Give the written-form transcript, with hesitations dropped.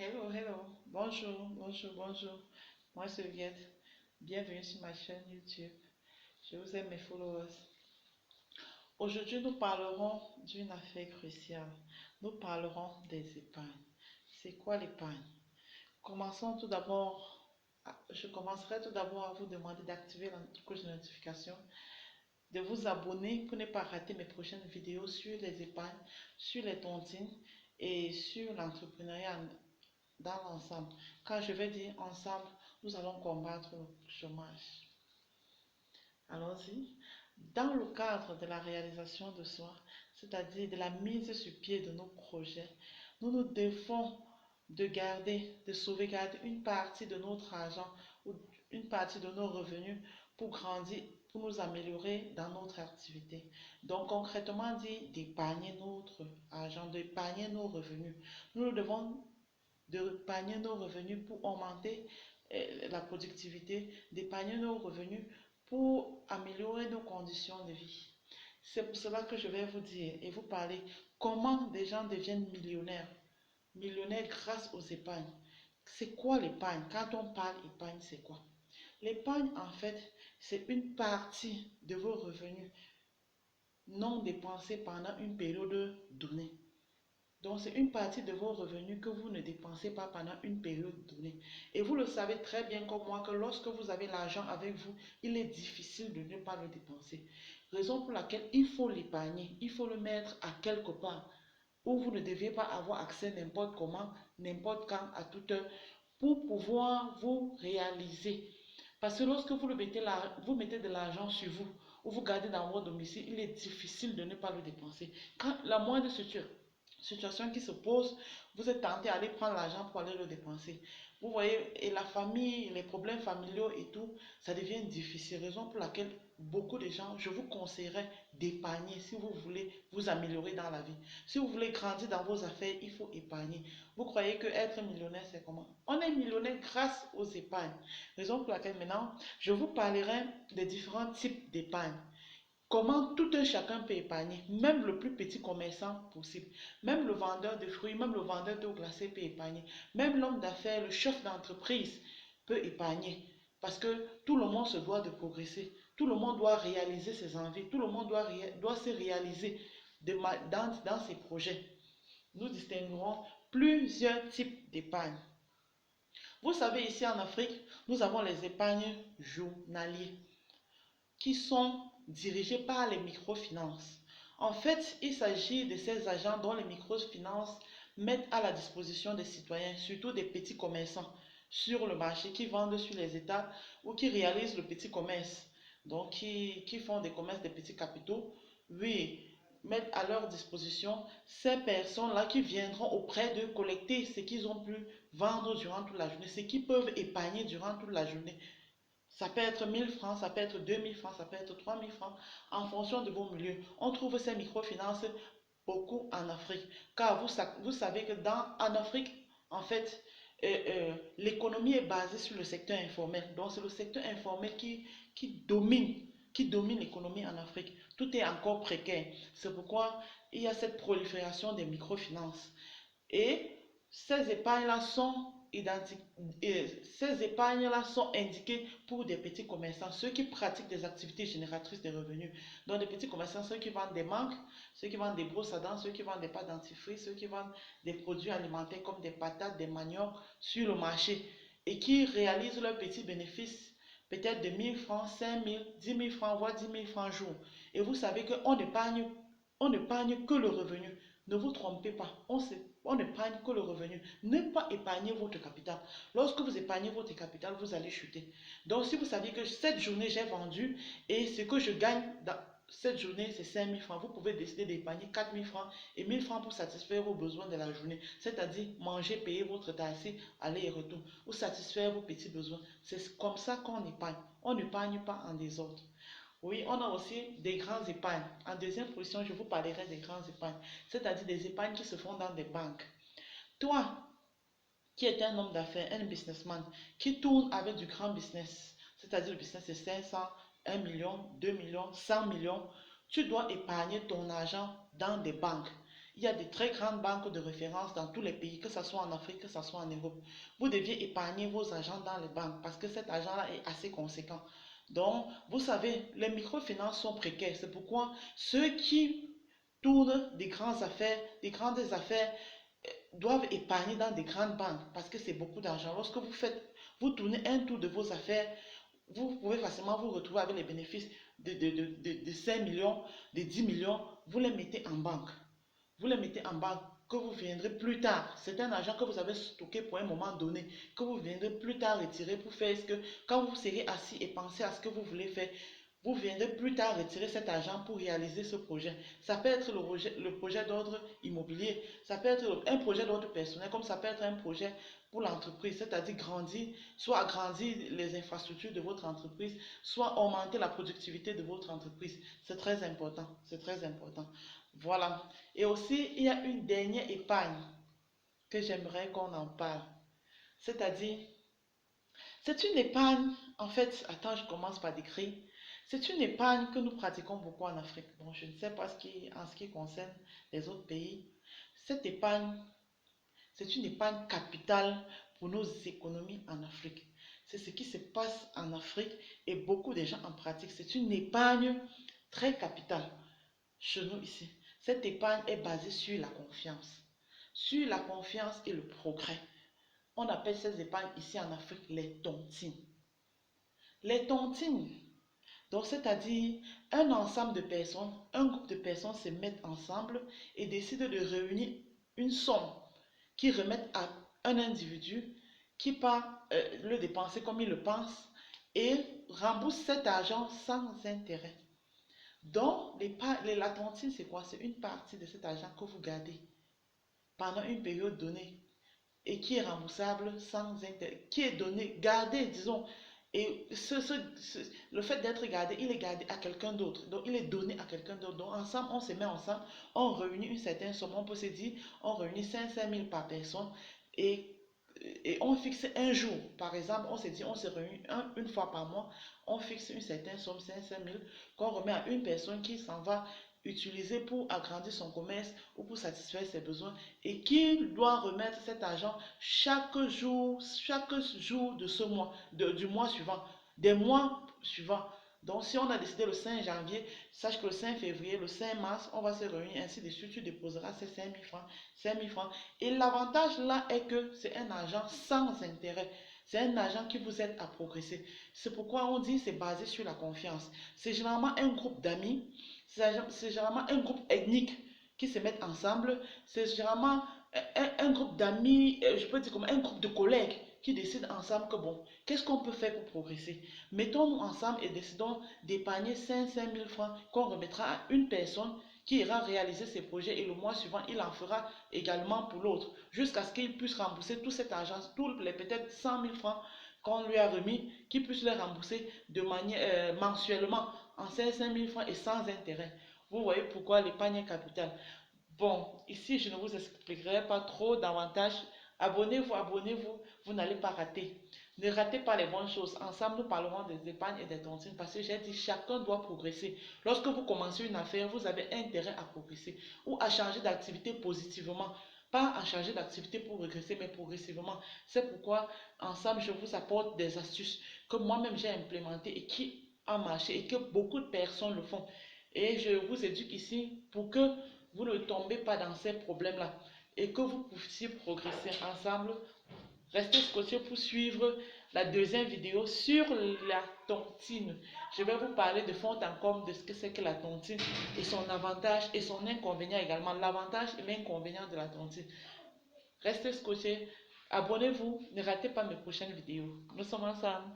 Hello, hello. Bonjour, bonjour, bonjour. Moi, c'est Viette. Bienvenue sur ma chaîne YouTube. Je vous aime, mes followers. Aujourd'hui, nous parlerons d'une affaire cruciale. Nous parlerons des épargnes. C'est quoi l'épargne? Commençons tout d'abord. Je commencerai tout d'abord à vous demander d'activer la cloche de notification, de vous abonner pour ne pas rater mes prochaines vidéos sur les épargnes, sur les tontines et sur l'entrepreneuriat dans l'ensemble. Quand je vais dire ensemble, nous allons combattre le chômage. Allons-y. Dans le cadre de la réalisation de soi, c'est-à-dire de la mise sur pied de nos projets, nous nous devons de garder, de sauvegarder une partie de notre argent ou une partie de nos revenus pour grandir, pour nous améliorer dans notre activité. Donc concrètement dit, d'épargner notre argent, d'épargner nos revenus. Nous devons d'épargner nos revenus pour augmenter la productivité, d'épargner nos revenus pour améliorer nos conditions de vie. C'est pour cela que je vais vous dire et vous parler comment des gens deviennent millionnaires. Millionnaires grâce aux épargnes. C'est quoi l'épargne? Quand on parle épargne, c'est quoi? L'épargne, en fait, c'est une partie de vos revenus non dépensés pendant une période donnée. Donc, c'est une partie de vos revenus que vous ne dépensez pas pendant une période donnée. Et vous le savez très bien comme moi que lorsque vous avez l'argent avec vous, il est difficile de ne pas le dépenser. Raison pour laquelle il faut l'épargner, il faut le mettre à quelque part où vous ne deviez pas avoir accès n'importe comment, n'importe quand, à toute heure, pour pouvoir vous réaliser. Parce que lorsque vous mettez de l'argent sur vous, ou vous gardez dans votre domicile, il est difficile de ne pas le dépenser. Quand la moindre situation qui se pose, vous êtes tenté à aller prendre l'argent pour aller le dépenser. Vous voyez, et la famille, les problèmes familiaux et tout, ça devient difficile. Raison pour laquelle beaucoup de gens, je vous conseillerais d'épargner si vous voulez vous améliorer dans la vie. Si vous voulez grandir dans vos affaires, il faut épargner. Vous croyez que être millionnaire, c'est comment? On est millionnaire grâce aux épargnes. Raison pour laquelle maintenant, je vous parlerai des différents types d'épargne. Comment tout un chacun peut épargner, même le plus petit commerçant possible, même le vendeur de fruits, même le vendeur d'eau glacée peut épargner, même l'homme d'affaires, le chef d'entreprise peut épargner. Parce que tout le monde se doit de progresser, tout le monde doit réaliser ses envies, tout le monde doit se réaliser dans ses projets. Nous distinguerons plusieurs types d'épargne. Vous savez, ici en Afrique, nous avons les épargnes journaliers qui sont dirigés par les microfinances. En fait, il s'agit de ces agents dont les microfinances mettent à la disposition des citoyens, surtout des petits commerçants, sur le marché, qui vendent sur les états ou qui réalisent le petit commerce, donc qui font des commerces de petits capitaux. Oui, mettent à leur disposition ces personnes-là qui viendront auprès d'eux collecter ce qu'ils ont pu vendre durant toute la journée, ce qu'ils peuvent épargner durant toute la journée. Ça peut être 1000 francs, ça peut être 2000 francs, ça peut être 3000 francs, en fonction de vos milieux. On trouve ces microfinances beaucoup en Afrique. Car vous savez que en Afrique, en fait, l'économie est basée sur le secteur informel. Donc, c'est le secteur informel qui domine l'économie en Afrique. Tout est encore précaire. C'est pourquoi il y a cette prolifération des microfinances. Et ces épargnes-là sont identiques, ces épargnes-là sont indiquées pour des petits commerçants, ceux qui pratiquent des activités génératrices de revenus. Donc, des petits commerçants, ceux qui vendent des mangues, ceux qui vendent des brosses à dents, ceux qui vendent des pâtes dentifrice, ceux qui vendent des produits alimentaires comme des patates, des maniocs sur le marché et qui réalisent leurs petits bénéfices peut-être de 1000 francs, 5000, 10 000 francs, voire 10 000 francs jour. Et vous savez on n'épargne que le revenu. Ne vous trompez pas, on n'épargne que le revenu. Ne pas épargner votre capital. Lorsque vous épargnez votre capital, vous allez chuter. Donc, si vous saviez que cette journée, j'ai vendu et ce que je gagne dans cette journée, c'est 5000 francs, vous pouvez décider d'épargner 4000 francs et 1000 francs pour satisfaire vos besoins de la journée. C'est-à-dire manger, payer votre taxi, aller et retour, ou satisfaire vos petits besoins. C'est comme ça qu'on épargne. On n'épargne pas en désordre. Oui, on a aussi des grands épargnes. En deuxième position, je vous parlerai des grands épargnes, c'est-à-dire des épargnes qui se font dans des banques. Toi, qui es un homme d'affaires, un businessman, qui tourne avec du grand business, c'est-à-dire le business c'est 500, 1 million, 2 millions, 100 millions, tu dois épargner ton argent dans des banques. il y a des très grandes banques de référence dans tous les pays, que ce soit en Afrique, que ce soit en Europe. Vous deviez épargner vos argent dans les banques parce que cet argent-là est assez conséquent. Donc, vous savez, les microfinances sont précaires. C'est pourquoi ceux qui tournent des grandes affaires, doivent épargner dans des grandes banques parce que c'est beaucoup d'argent. Lorsque vous tournez un tour de vos affaires, vous pouvez facilement vous retrouver avec les bénéfices de 5 millions, de 10 millions. Vous les mettez en banque. Vous les mettez en banque que vous viendrez plus tard. C'est un argent que vous avez stocké pour un moment donné, que vous viendrez plus tard retirer pour faire ce que, quand vous serez assis et pensez à ce que vous voulez faire, vous viendrez plus tard retirer cet argent pour réaliser ce projet. Ça peut être le projet d'ordre immobilier, ça peut être un projet d'ordre personnel, comme ça peut être un projet pour l'entreprise, c'est-à-dire grandir, soit agrandir les infrastructures de votre entreprise, soit augmenter la productivité de votre entreprise. C'est très important, c'est très important. Voilà. Et aussi, il y a une dernière épargne que j'aimerais qu'on en parle. C'est-à-dire, c'est une épargne, en fait, attends, je commence par décrire. C'est une épargne que nous pratiquons beaucoup en Afrique. Bon, je ne sais pas en ce qui concerne les autres pays. Cette épargne, c'est une épargne capitale pour nos économies en Afrique. C'est ce qui se passe en Afrique et beaucoup de gens en pratiquent. C'est une épargne très capitale chez nous ici. Cette épargne est basée sur la confiance. Sur la confiance et le progrès. On appelle ces épargnes ici en Afrique les tontines. Les tontines, donc c'est-à-dire un ensemble de personnes, un groupe de personnes se mettent ensemble et décident de réunir une somme qui remettent à un individu qui part le dépenser comme il le pense et rembourse cet argent sans intérêt. Donc, la tontine, c'est quoi? C'est une partie de cet argent que vous gardez pendant une période donnée et qui est remboursable sans intérêt, qui est donné, gardé, disons. Et le fait d'être gardé, il est gardé à quelqu'un d'autre. Donc, il est donné à quelqu'un d'autre. Donc, ensemble, on se met ensemble, on réunit une certaine somme. On peut se dire, on réunit 500 000 par personne et, et on fixe un jour. Par exemple, on se dit, on se réunit une fois par mois, on fixe une certaine somme, 500 000, qu'on remet à une personne qui s'en va utiliser pour agrandir son commerce ou pour satisfaire ses besoins et qu'il doit remettre cet argent chaque jour de ce mois, du mois suivant, des mois suivants. Donc, si on a décidé le 5 janvier, sache que le 5 février, le 5 mars, on va se réunir ainsi de suite. Tu déposeras ces 5 000 francs, 5 000 francs. Et l'avantage là est que c'est un argent sans intérêt. C'est un argent qui vous aide à progresser. C'est pourquoi on dit que c'est basé sur la confiance. C'est généralement un groupe d'amis, c'est généralement un groupe ethnique qui se mettent ensemble. C'est généralement un groupe d'amis, je peux dire comme un groupe de collègues qui décident ensemble que bon, qu'est-ce qu'on peut faire pour progresser? Mettons-nous ensemble et décidons d'épargner 500 000 francs qu'on remettra à une personne qui ira réaliser ses projets et le mois suivant, il en fera également pour l'autre jusqu'à ce qu'il puisse rembourser tout cet argent, tous les peut-être 100 000 francs qu'on lui a remis, qu'il puisse les rembourser de manière mensuellement en 500 000 francs et sans intérêt. Vous voyez pourquoi l'épargne est capitale. Bon, ici, je ne vous expliquerai pas trop davantage. Abonnez-vous, abonnez-vous, vous n'allez pas rater. Ne ratez pas les bonnes choses. Ensemble, nous parlerons des épargnes et des tontines parce que j'ai dit chacun doit progresser. Lorsque vous commencez une affaire, vous avez intérêt à progresser ou à changer d'activité positivement. Pas à changer d'activité pour regresser, mais progressivement. C'est pourquoi, ensemble, je vous apporte des astuces que moi-même j'ai implémentées et qui ont marché et que beaucoup de personnes le font. Et je vous éduque ici pour que vous ne tombez pas dans ces problèmes-là et que vous puissiez progresser ensemble. Restez scotchés pour suivre la deuxième vidéo sur la tontine. Je vais vous parler de fond en comble de ce que c'est que la tontine et son avantage et son inconvénient également. L'avantage et l'inconvénient de la tontine. Restez scotchés, abonnez-vous, ne ratez pas mes prochaines vidéos. Nous sommes ensemble.